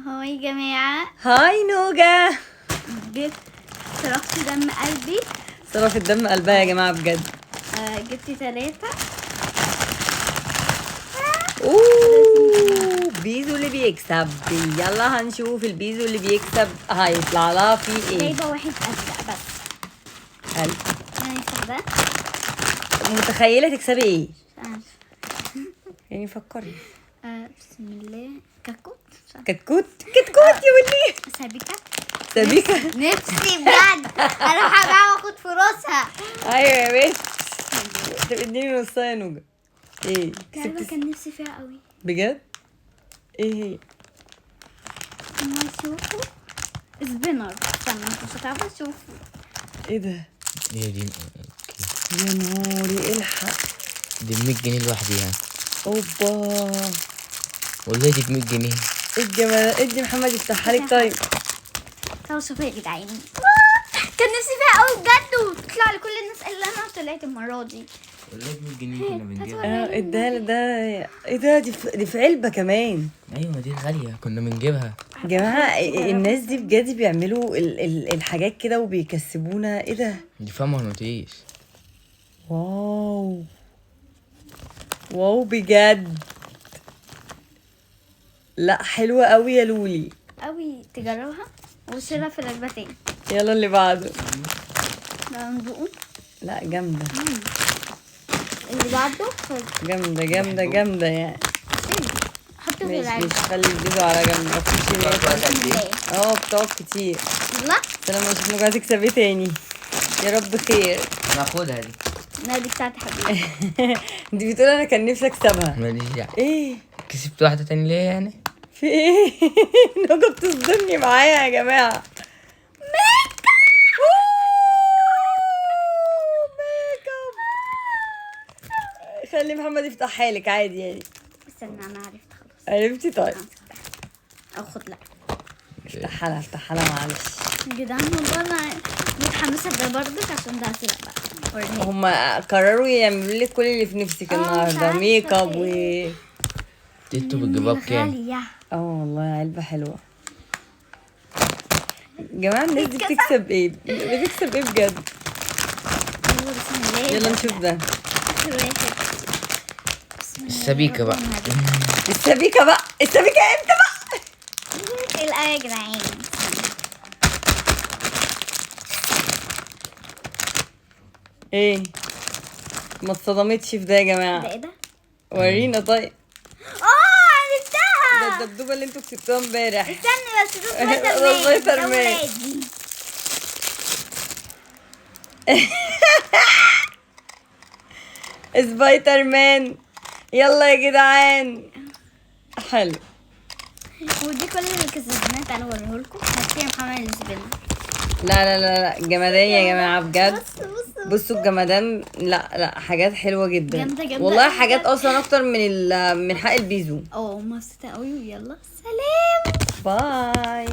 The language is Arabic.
هاي يا جماعة، هاي نوجا. جبت صرفت دم قلبي. صرف الدم قلبها يا جماعة بجد. جبت 3. اوه بيزو اللي بيكسب. يلا هنشوف البيزو اللي بيكسب هيطلع لها فيه ايه. جايبة واحد أزرق بس. حلو. أنا نفتح ده. متخيلة تكسبي ايه؟ مش عارفة. يعني فكري. بسم الله. كتكوت. كتكوت كتكوت يا ولي. سبيكة. سبيكة. نفسي بجد اروح ابيعها واخد فلوسها. ايوه يا بنت. طب اديني نصها يا نوجا. ايه لعبة كسبتي؟ كان نفسي فيها قوي. بجد؟ ايه هي؟ هما يشوفوا سبينر. استنى انتوا مش هتعرفوا تشوفوا. ايه ده؟ هي دي يا نوري الحق. دي ب 100 جنيه لوحديها. اوبا والله دي ب 100 جنيه. ايه الجمال. ادي محمد يفتحها لك طيب. تعالوا شوفوا يا جدعان. كان نفسي فيها قوي بجد، وتطلع لكل الناس اللي انا طلعت المرة دي. والله ب 100 جنيه كنا بنجيبها. اديها ده. ايه ده؟ دي في علبة كمان. ايوه دي غالية كنا بنجيبها. يا جماعة الناس دي بجد بيعملوا الحاجات كده وبيكسبونا. ايه ده؟ دي فيها مغناطيس. واو واو بجد. لا حلوة قوي يا لولي. قوي تجربها وشيلها في العلبتين. يلا اللي بعده. ده ندوقه. لا جامدة اللي بعده جامدة جامدة جامدة يعني. حطه في ماشي العلبة. مش خلي الفيديو على جنب. مفيش بسم الله. بتقعد كتير. يلا. سلام. اشوف نوجا هتكسب ايه تاني. يا رب خير. ناخدها دي. لا دي بتاعتي حبيبي. انت بتقول انا كان نفسي اكسبها. ماليش دعوة. ايه كسبت واحدة تاني ليه يعني؟ في ايه؟ نوجا بتصدمني معايا يا جماعة. ميك اب. خلي محمد يفتحها لك عادي يعني. استنى انا عرفت خلاص. عرفتي طيب. او خد. لا افتحها لها معلش. يا جدعان والله انا متحمسه ده برضك عشان ده هسرق بقى. وريني. هما قرروا يعملوا لك كل اللي في نفسك مش النهارده. عارفة ميك اب ايه. انتوا بتجيبوها بكام؟ غالية. والله علبة حلوة. يا جماعة الناس دي بتكسب ايه؟ بتكسب ايه بجد؟ يلا بسم الله. يلا نشوف ده. آخر واحد. بسم الله. السبيكة بقى. السبيكة بقى. السبيكة امتى بقى؟ الآية يا جدعان. ايه؟ ما اتصدمتش في ده يا جماعة. ده ايه ده؟ ورينا طيب. عرفتها. ده الدبدوبة اللي انتوا كسبتوها امبارح. استني بس ده ده سبايدر مان. ولادي. سبايدر مان. يلا يا جدعان. حلو. ودي كل اللي كسبناه. تعالوا اوريهولكم. هاتي يا محمد الزبالة. لا جمدان يا جماعة بجد. بص. بصوا الجمدان. لا حاجات حلوة جدا. جامدة والله أوي حاجات بجد. اصلا اكتر من حق البيزو. مبسوطة قوي. ويلا سلام. باي.